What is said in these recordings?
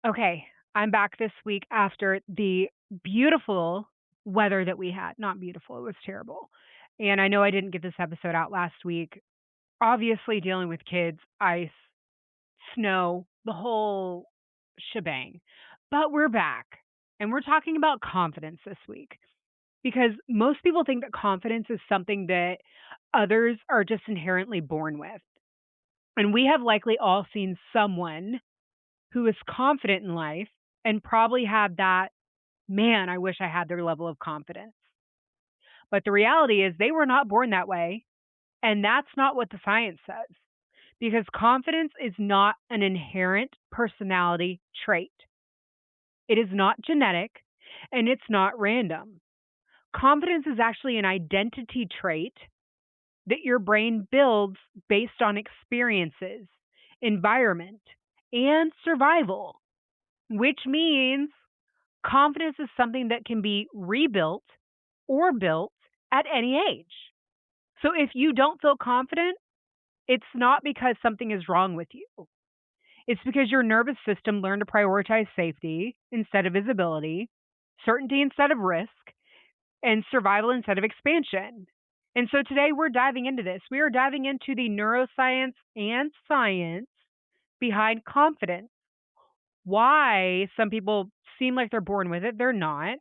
Okay, I'm back this week after the beautiful weather that we had. Not beautiful, it was terrible. And I know I didn't get this episode out last week. Obviously, dealing with kids, ice, snow, the whole shebang. But we're back and we're talking about confidence this week because most people think that confidence is something that others are just inherently born with. And we have likely all seen someone who is confident in life and probably had that, man, I wish I had their level of confidence. But the reality is they were not born that way. And that's not what the science says because confidence is not an inherent personality trait. It is not genetic and it's not random. Confidence is actually an identity trait that your brain builds based on experiences, environment, and survival, which means confidence is something that can be rebuilt or built at any age. So if you don't feel confident, it's not because something is wrong with you. It's because your nervous system learned to prioritize safety instead of visibility, certainty instead of risk, and survival instead of expansion. And so today we're diving into this. We are diving into the neuroscience and science behind confidence, why some people seem like they're born with it, they're not,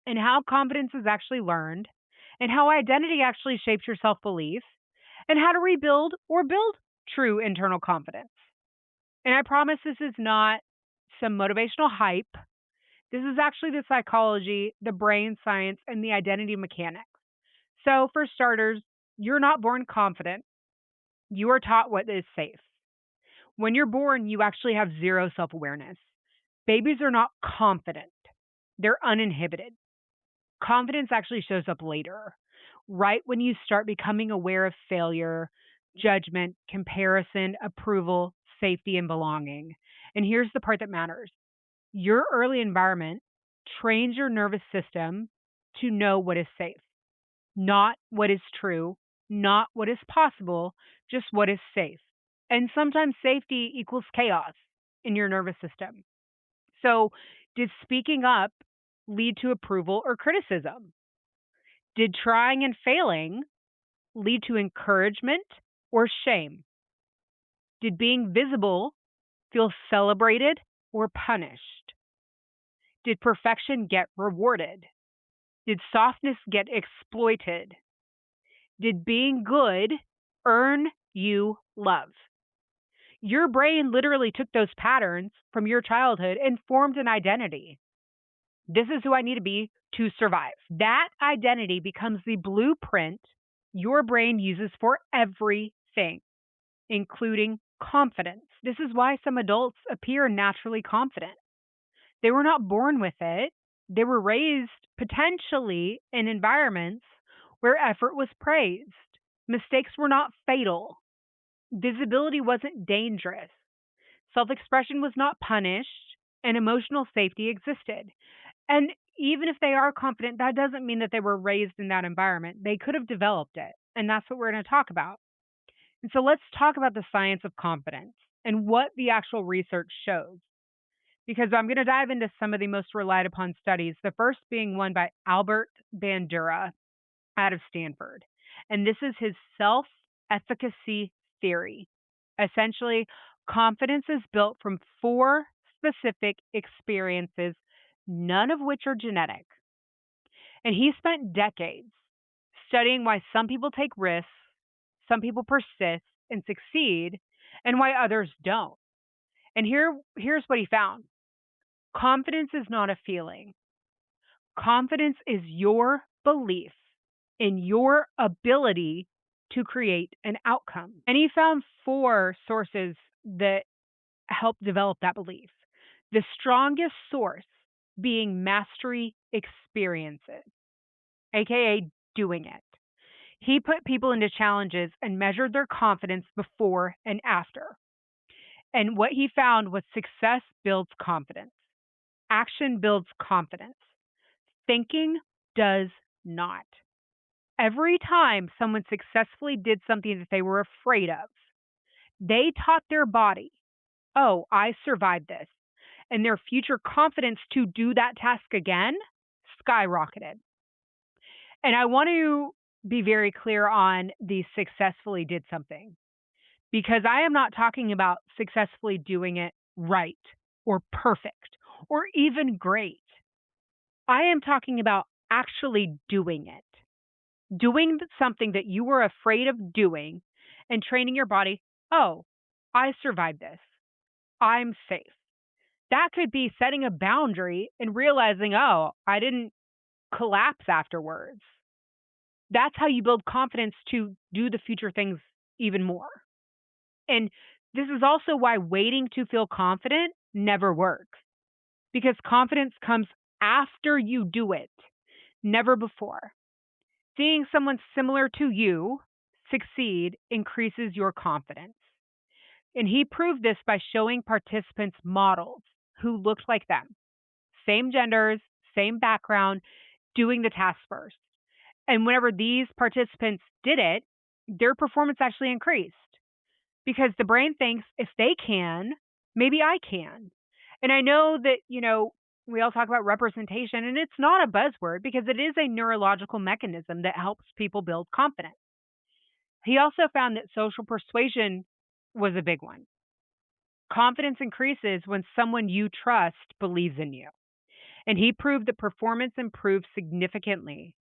and how confidence is actually learned, and how identity actually shapes your self belief, and how to rebuild or build true internal confidence. And I promise this is not some motivational hype. This is actually the psychology, the brain science, and the identity mechanics. So, for starters, you're not born confident. You are taught what is safe. When you're born, you actually have zero self awareness. Babies are not confident, they're uninhibited. Confidence actually shows up later, right when you start becoming aware of failure, judgment, comparison, approval, safety, and belonging. And here's the part that matters: your early environment trains your nervous system to know what is safe, not what is true, not what is possible, just what is safe. And sometimes safety equals chaos in your nervous system. So, did speaking up lead to approval or criticism? Did trying and failing lead to encouragement or shame? Did being visible feel celebrated or punished? Did perfection get rewarded? Did softness get exploited? Did being good earn you love? Your brain literally took those patterns from your childhood and formed an identity. This is who I need to be to survive. That identity becomes the blueprint your brain uses for everything, including confidence. This is why some adults appear naturally confident. They were not born with it. They were raised potentially in environments where effort was praised. Mistakes were not fatal. Visibility wasn't dangerous. Self expression was not punished, and emotional safety existed. And even if they are confident, that doesn't mean that they were raised in that environment. They could have developed it. And that's what we're going to talk about. And so let's talk about the science of confidence and what the actual research shows. Because I'm going to dive into some of the most relied upon studies, the first being one by Albert Bandura out of Stanford. And this is his self efficacy theory. Essentially, confidence is built from four specific experiences, none of which are genetic. And he spent decades studying why some people take risks, some people persist and succeed, and why others don't. And here's what he found: confidence is not a feeling, confidence is your belief in your ability to create an outcome. And he found four sources that help develop that belief. The strongest source being mastery experiences, aka doing it. He put people into challenges and measured their confidence before and after. And what he found was success builds confidence, action builds confidence, thinking does not. Every time someone successfully did something that they were afraid of, they taught their body, oh, I survived this. and their future confidence to do that task again skyrocketed. And I want to be very clear on the successfully did something, because I am not talking about successfully doing it right or perfect or even great. I am talking about actually doing it, doing something that you were afraid of doing and training your body. Oh, I survived this. I'm safe. That could be setting a boundary and realizing, oh, I didn't collapse afterwards. That's how you build confidence to do the future things even more. And this is also why waiting to feel confident never works, because confidence comes after you do it, never before. Seeing someone similar to you succeed increases your confidence. And he proved this by showing participants models who looked like them, same genders, same background, doing the task first. And whenever these participants did it, their performance actually increased, because the brain thinks if they can, maybe I can. And I know that, we all talk about representation, and it's not a buzzword because it is a neurological mechanism that helps people build confidence. He also found that social persuasion was a big one. Confidence increases when someone you trust believes in you. And he proved that performance improved significantly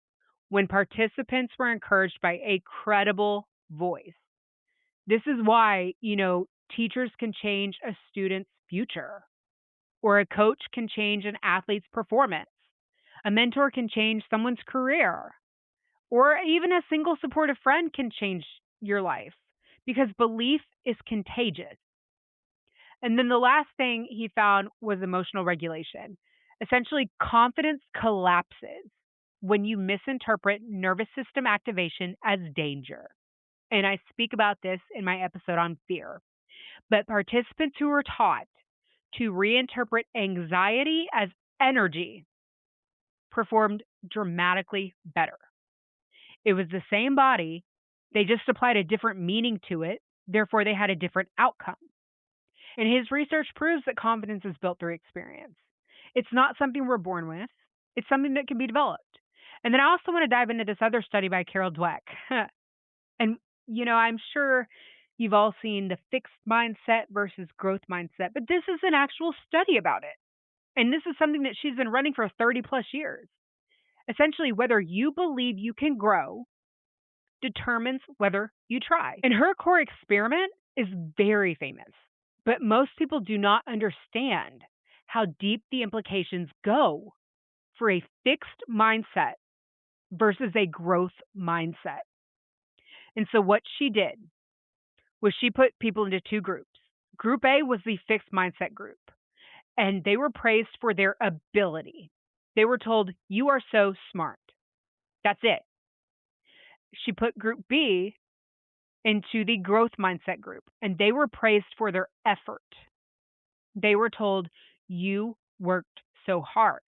when participants were encouraged by a credible voice. This is why, teachers can change a student's future, or a coach can change an athlete's performance. A mentor can change someone's career, or even a single supportive friend can change your life, because belief is contagious. And then the last thing he found was emotional regulation. Essentially, confidence collapses when you misinterpret nervous system activation as danger. And I speak about this in my episode on fear. But participants who were taught to reinterpret anxiety as energy performed dramatically better. It was the same body, they just applied a different meaning to it, therefore they had a different outcome. And his research proves that confidence is built through experience. It's not something we're born with, it's something that can be developed. And then I also want to dive into this other study by Carol Dweck. And, I'm sure you've all seen the fixed mindset versus growth mindset, but this is an actual study about it. And this is something that she's been running for 30 plus years. Essentially, whether you believe you can grow determines whether you try. And her core experiment is very famous, but most people do not understand how deep the implications go for a fixed mindset versus a growth mindset. And so what she did was she put people into two groups. Group A was the fixed mindset group, and they were praised for their ability. They were told, you are so smart. That's it. She put group B into the growth mindset group, and they were praised for their effort. They were told, you worked so hard.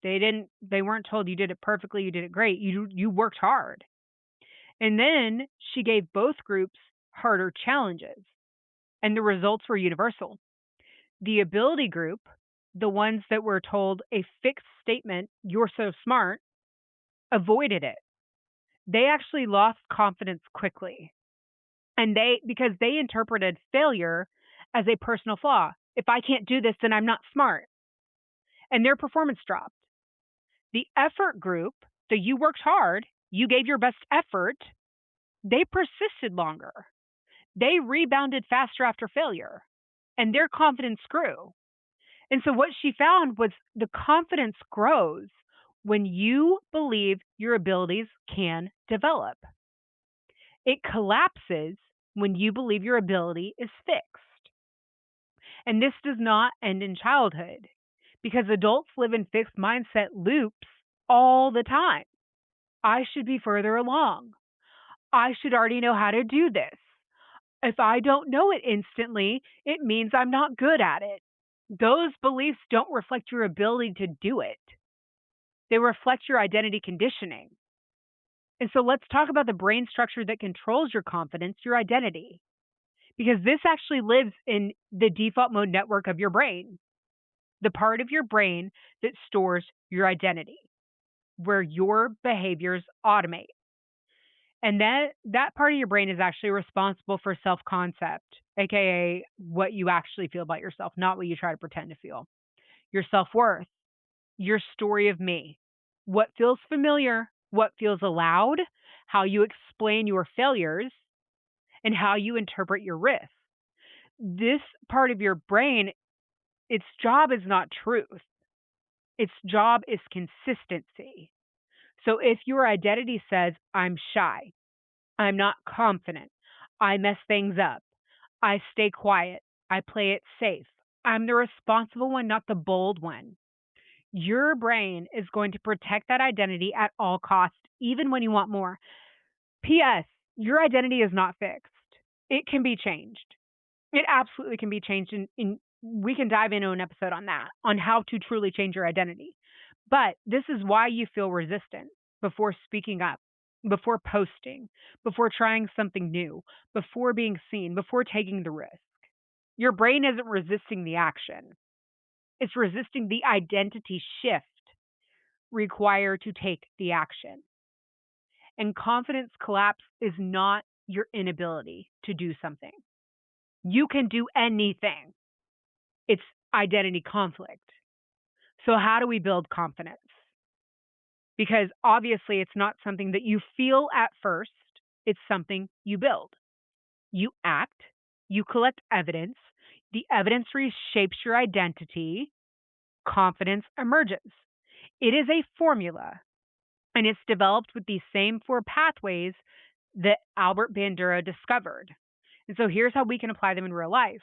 They weren't told you did it perfectly, you did it great. You worked hard. And then she gave both groups harder challenges, and the results were universal. The ability group, the ones that were told a fixed statement, you're so smart, avoided it. They actually lost confidence quickly. And because they interpreted failure as a personal flaw. If I can't do this, then I'm not smart. And their performance dropped. The effort group, so you worked hard, you gave your best effort, they persisted longer. They rebounded faster after failure, and their confidence grew. And so what she found was the confidence grows when you believe your abilities can develop. It collapses when you believe your ability is fixed. And this does not end in childhood, because adults live in fixed mindset loops all the time. I should be further along. I should already know how to do this. If I don't know it instantly, it means I'm not good at it. Those beliefs don't reflect your ability to do it. They reflect your identity conditioning. And so let's talk about the brain structure that controls your confidence, your identity, because this actually lives in the default mode network of your brain. the part of your brain that stores your identity, where your behaviors automate. And that part of your brain is actually responsible for self-concept, aka what you actually feel about yourself, not what you try to pretend to feel. Your self-worth, your story of me, what feels familiar, what feels allowed, how you explain your failures, and how you interpret your risks. This part of your brain, its job is not truth. Its job is consistency. So if your identity says, I'm shy, I'm not confident, I mess things up, I stay quiet, I play it safe, I'm the responsible one, not the bold one, your brain is going to protect that identity at all costs, even when you want more. P.S. Your identity is not fixed. It can be changed. It absolutely can be changed. And we can dive into an episode on that, on how to truly change your identity. But this is why you feel resistant before speaking up, before posting, before trying something new, before being seen, before taking the risk. Your brain isn't resisting the action. It's resisting the identity shift required to take the action. And confidence collapse is not your inability to do something. You can do anything. It's identity conflict. So, how do we build confidence? Because obviously, it's not something that you feel at first, it's something you build. You act, you collect evidence, the evidence reshapes your identity, confidence emerges. It is a formula, and it's developed with these same four pathways that Albert Bandura discovered. And so here's how we can apply them in real life.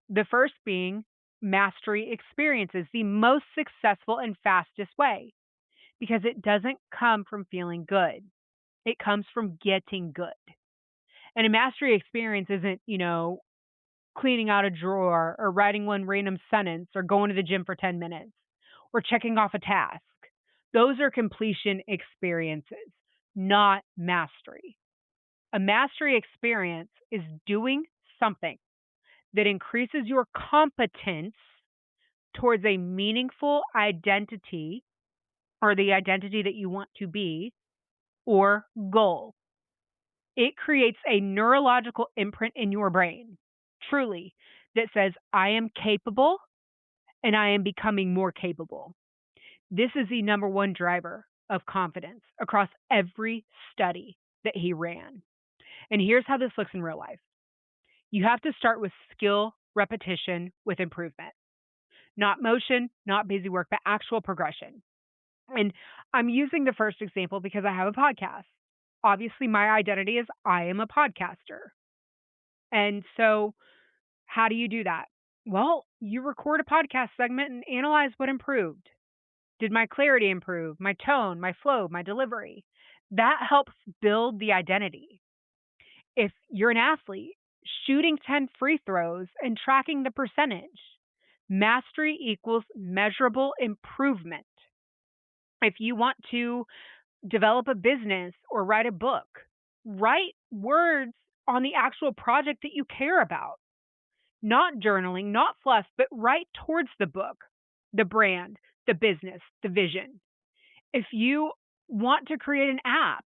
The first being mastery experiences, the most successful and fastest way, because it doesn't come from feeling good. It comes from getting good. And a mastery experience isn't, cleaning out a drawer or writing one random sentence or going to the gym for 10 minutes or checking off a task. Those are completion experiences, not mastery. A mastery experience is doing something that increases your competence towards a meaningful identity or the identity that you want to be or goal. It creates a neurological imprint in your brain, truly, that says, I am capable and I am becoming more capable. This is the number one driver of confidence across every study that he ran. And here's how this looks in real life. You have to start with skill repetition with improvement, not motion, not busy work, but actual progression. And I'm using the first example because I have a podcast. Obviously, my identity is I am a podcaster. And so, how do you do that? Well, you record a podcast segment and analyze what improved. Did my clarity improve? My tone, my flow, my delivery? That helps build the identity. If you're an athlete, shooting 10 free throws and tracking the percentage, mastery equals measurable improvement. If you want to develop a business or write a book, write words on the actual project that you care about. Not journaling, not fluff, but write towards the book, the brand, the business, the vision. If you want to create an app,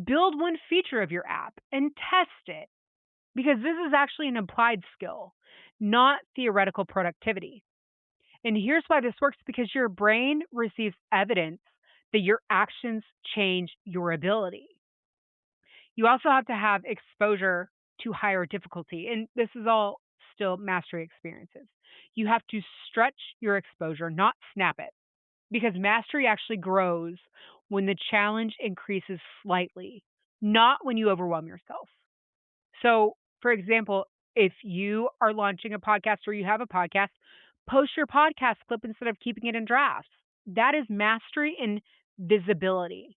build one feature of your app and test it, because this is actually an applied skill, not theoretical productivity. And here's why this works, because your brain receives evidence that your actions change your ability. You also have to have exposure to higher difficulty, and this is all still mastery experiences. You have to stretch your exposure, not snap it, because mastery actually grows when the challenge increases slightly, not when you overwhelm yourself. So, for example, if you are launching a podcast or you have a podcast, post your podcast clip instead of keeping it in drafts. That is mastery and visibility.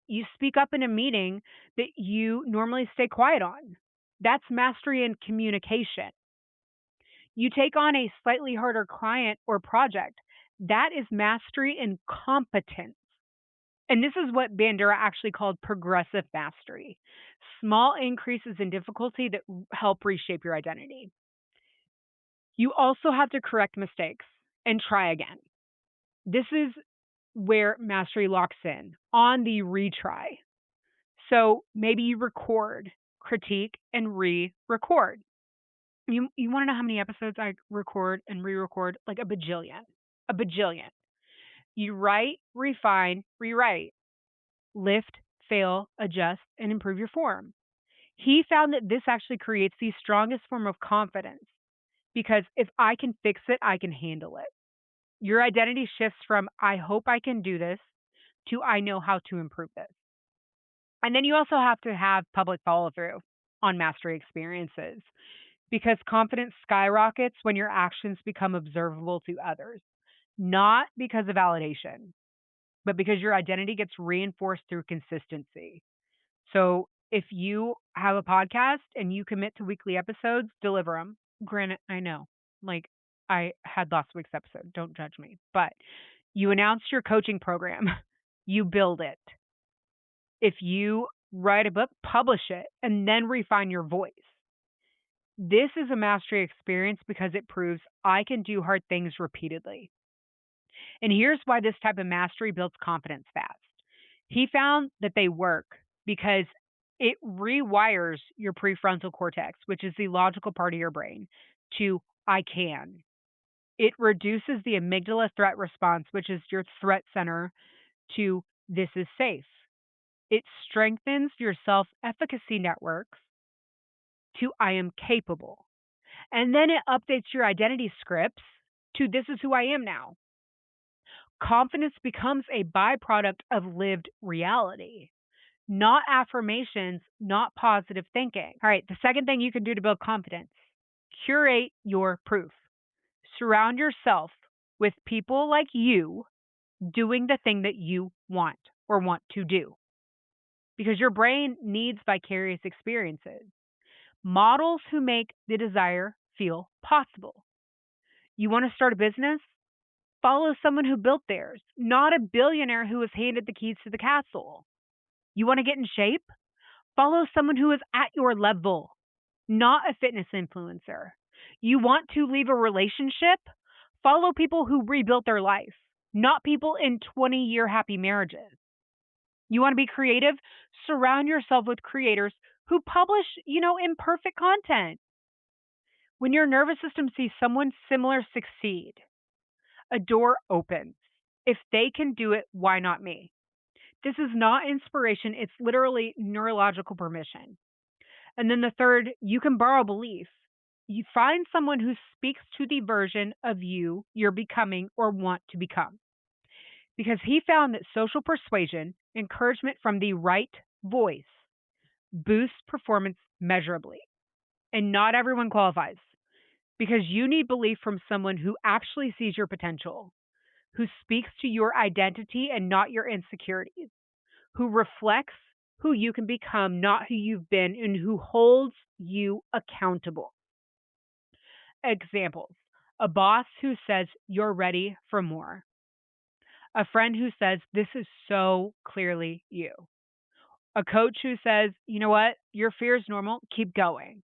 You speak up in a meeting that you normally stay quiet on. That's mastery in communication. You take on a slightly harder client or project. That is mastery in competence. And this is what Bandura actually called progressive mastery. Small increases in difficulty that help reshape your identity. You also have to correct mistakes and try again. This is where mastery locks in on the retry. So maybe you record, critique, and re-record. You want to know how many episodes I record and re-record? Like a bajillion. A bajillion. You write, refine, rewrite, lift, fail, adjust, and improve your form. He found that this actually creates the strongest form of confidence because if I can fix it, I can handle it. Your identity shifts from I hope I can do this to I know how to improve this. And then you also have to have public follow through on mastery experiences because confidence skyrockets when your actions become observable to others, not because of validation, but because your identity gets reinforced through consistency. So if you have a podcast and you commit to weekly episodes, deliver them. Granted, I know, like I had last week's episode, don't judge me, but you announce your coaching program, you build it. If you write a book, publish it, and then refine your voice. This is a mastery experience because it proves I can do hard things repeatedly. And here's why this type of mastery builds confidence fast. He found that they work because it rewires your prefrontal cortex, which is the logical part of your brain, to I can. It reduces the amygdala threat response, which is your threat center, to this is safe. It strengthens your self-efficacy networks to I am capable. And then it updates your identity scripts to this is who I am now. Confidence becomes a byproduct of lived reality, not affirmations, not positive thinking. All right, the second thing you can do to build confidence, curate your proof. Surround yourself with people like you doing the thing that you want or want to do because your brain needs vicarious experiences. Models who make the desire feel possible. You want to start a business? Follow someone who built theirs, not a billionaire who was handed the keys to the castle. You want to get in shape? Follow someone who is at your level, not a fitness influencer. You want to leave a relationship? Follow people who rebuilt their life, not people in 20-year happy marriages. You want to be creative? Surround yourself with creators who publish, imperfect content. When your nervous system sees someone similar succeed, a door opens. If they can do it, why not me? This is not inspiration. It's literally neurological permission. And then the third, you can borrow belief. You find someone who speaks to the version of you you're becoming or want to become. Because he found that social persuasion, encouragement from the right voice, boosts performance measurably. And not everyone qualifies because you need belief from someone who actually sees your potential, who speaks to your identity and not your insecurities, who reflects who you can become, not who you've been, and who holds you accountable. Examples: a boss who says you're ready for more, a friend who says this is so clearly you, a coach who says, you know what, your fear is normal, keep going,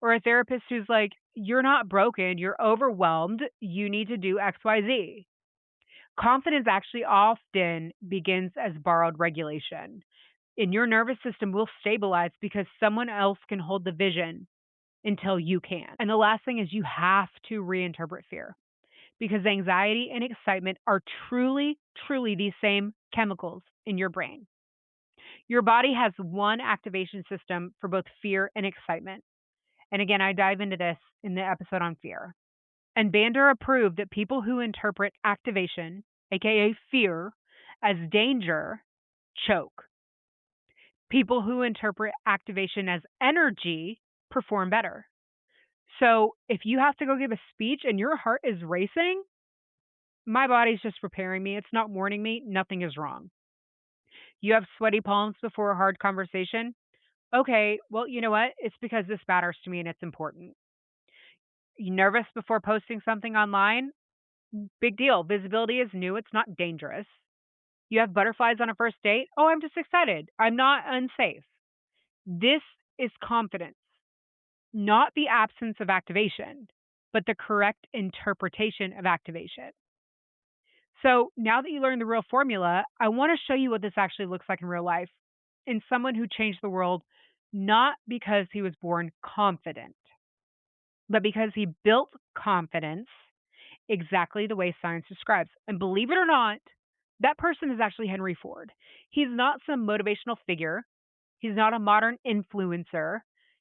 or a therapist who's like, you're not broken, you're overwhelmed, you need to do XYZ. Confidence actually often begins as borrowed regulation. And your nervous system will stabilize because someone else can hold the vision until you can. And the last thing is you have to reinterpret fear because anxiety and excitement are truly, truly the same chemicals in your brain. Your body has one activation system for both fear and excitement. And again, I dive into this in the episode on fear. And Bandura proved that people who interpret activation, aka fear, as danger, choke. People who interpret activation as energy perform better. So if you have to go give a speech and your heart is racing, my body's just preparing me. It's not warning me. Nothing is wrong. You have sweaty palms before a hard conversation. Okay, well, you know what? It's because this matters to me and it's important. You nervous before posting something online? Big deal. Visibility is new. It's not dangerous. You have butterflies on a first date? Oh, I'm just excited. I'm not unsafe. This is confidence, not the absence of activation. but the correct interpretation of activation. So now that you learned the real formula, I want to show you what this actually looks like in real life in someone who changed the world not because he was born confident, but because he built confidence exactly the way science describes. And believe it or not, that person is actually Henry Ford. He's not some motivational figure, he's not a modern influencer.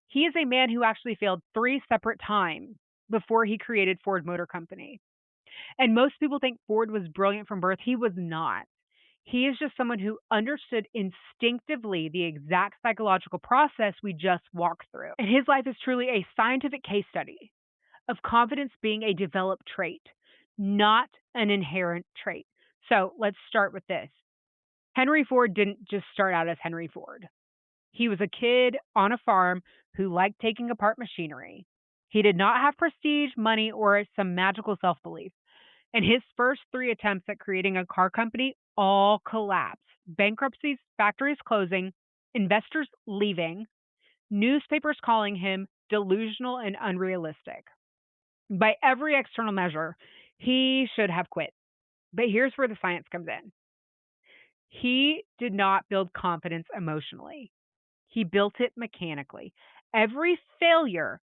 He is a man who actually failed 3 separate times before he created Ford Motor Company. And most people think Ford was brilliant from birth. He was not. He is just someone who understood instinctively the exact psychological process we just walked through. And his life is truly a scientific case study of confidence being a developed trait, not an inherent trait. So let's start with this. Henry Ford didn't just start out as Henry Ford. He was a kid on a farm who liked taking apart machinery. He did not have prestige, money, or some magical self belief. And his first 3 attempts at creating a car company all collapsed. Bankruptcies, factories closing, investors leaving, newspapers calling him delusional and unrealistic. By every external measure, he should have quit. But here's where the science comes in. He did not build confidence emotionally. He built it mechanically. Every failure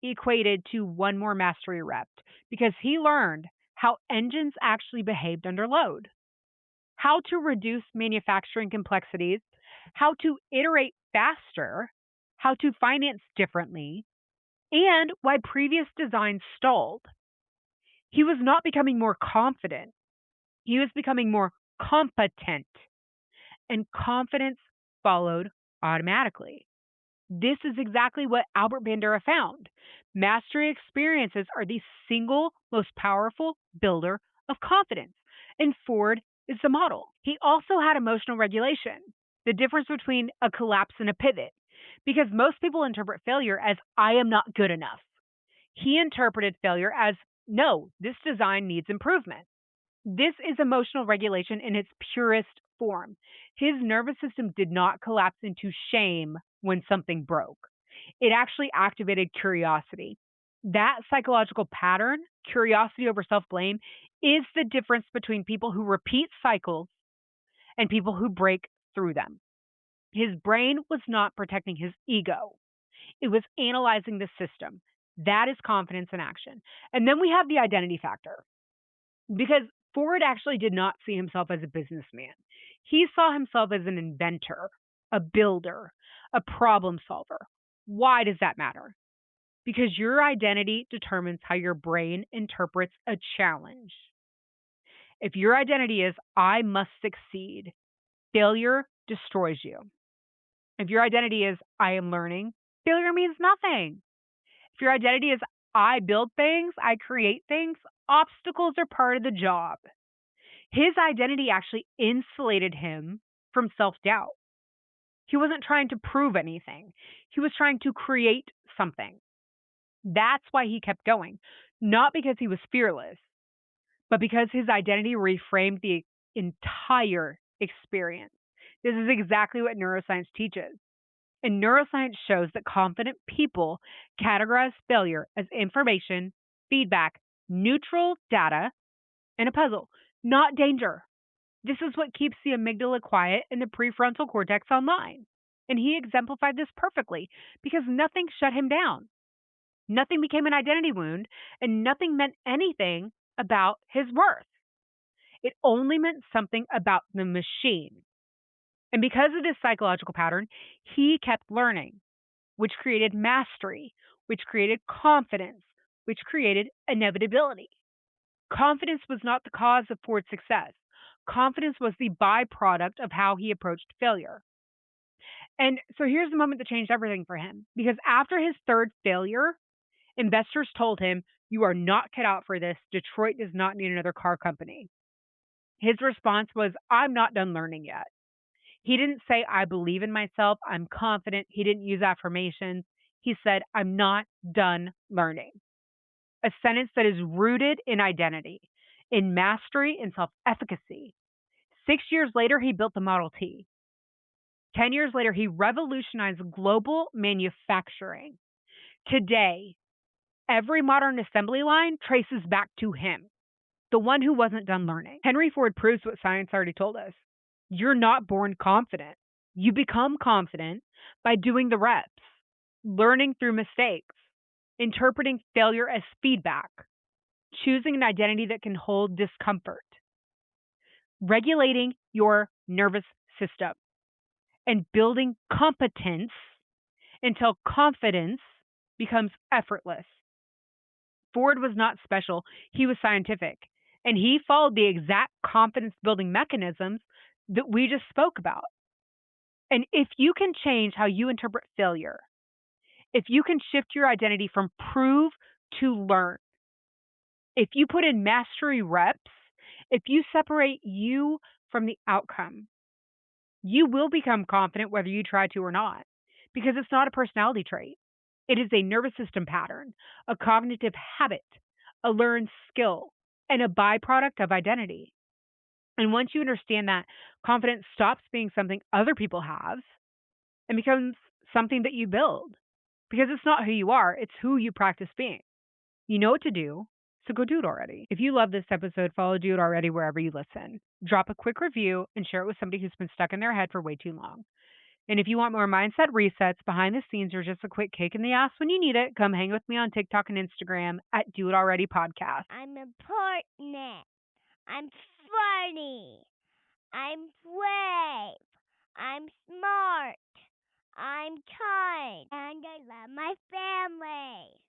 equated to one more mastery rep because he learned how engines actually behaved under load, how to reduce manufacturing complexities, how to iterate faster, how to finance differently, and why previous designs stalled. He was not becoming more confident. He was becoming more competent, and confidence followed automatically. This is exactly what Albert Bandura found. Mastery experiences are the single most powerful builder of confidence, and Ford is the model. He also had emotional regulation, the difference between a collapse and a pivot, because most people interpret failure as I am not good enough. He interpreted failure as no, this design needs improvement. This is emotional regulation in its purest form. His nervous system did not collapse into shame when something broke. It actually activated curiosity. That psychological pattern, curiosity over self blame, is the difference between people who repeat cycles and people who break through them. His brain was not protecting his ego, it was analyzing the system. That is confidence in action. And then we have the identity factor. Because Ford actually did not see himself as a businessman. He saw himself as an inventor, a builder, a problem solver. Why does that matter? Because your identity determines how your brain interprets a challenge. If your identity is, I must succeed, failure destroys you. If your identity is, I am learning, failure means nothing. If your identity is, I build things, I create things, obstacles are part of the job. His identity actually insulated him from self-doubt. He wasn't trying to prove anything. He was trying to create something. That's why he kept going. Not because he was fearless, but because his identity reframed the entire experience. This is exactly what neuroscience teaches. And neuroscience shows that confident people categorize failure as information, feedback, neutral data, and a puzzle, not danger. This is what keeps the amygdala quiet and the prefrontal cortex online. And he exemplified this perfectly because nothing shut him down. Nothing became an identity wound, and nothing meant anything about his worth. It only meant something about the machine. And because of this psychological pattern, he kept learning, which created mastery, which created confidence, which created inevitability. Confidence was not the cause of Ford's success. Confidence was the byproduct of how he approached failure. And so here's the moment that changed everything for him. Because after his third failure, investors told him, you are not cut out for this. Detroit does not need another car company. His response was, I'm not done learning yet. He didn't say, I believe in myself. I'm confident. He didn't use affirmations. He said, I'm not done learning. A sentence that is rooted in identity, in mastery, in self-efficacy. 6 years later, he built the Model T. 10 years later, he revolutionized global manufacturing. Today, Every modern assembly line traces back to him, the one who wasn't done learning. Henry Ford proves what science already told us. You're not born confident. You become confident by doing the reps, learning through mistakes, interpreting failure as feedback, choosing an identity that can hold discomfort, regulating your nervous system, and building competence until confidence becomes effortless. Ford was not special, he was scientific. And he followed the exact confidence building mechanisms that we just spoke about. And if you can change how you interpret failure, if you can shift your identity from prove to learn, if you put in mastery reps, if you separate you from the outcome, you will become confident whether you try to or not, because it's not a personality trait. It is a nervous system pattern, a cognitive habit, a learned skill, and a byproduct of identity. And once you understand that, confidence stops being something other people have and becomes something that you build, because it's not who you are, it's who you practice being. You know what to do, so go do it already. If you love this episode, follow Do It Already wherever you listen. Drop a quick review and share it with somebody who's been stuck in their head for way too long. And if you want more mindset resets, behind the scenes, or just a quick kick in the ass when you need it, come hang with me on TikTok and Instagram at Do It Already Podcast. I'm important. I'm funny. I'm brave. I'm smart. I'm kind. And I love my family.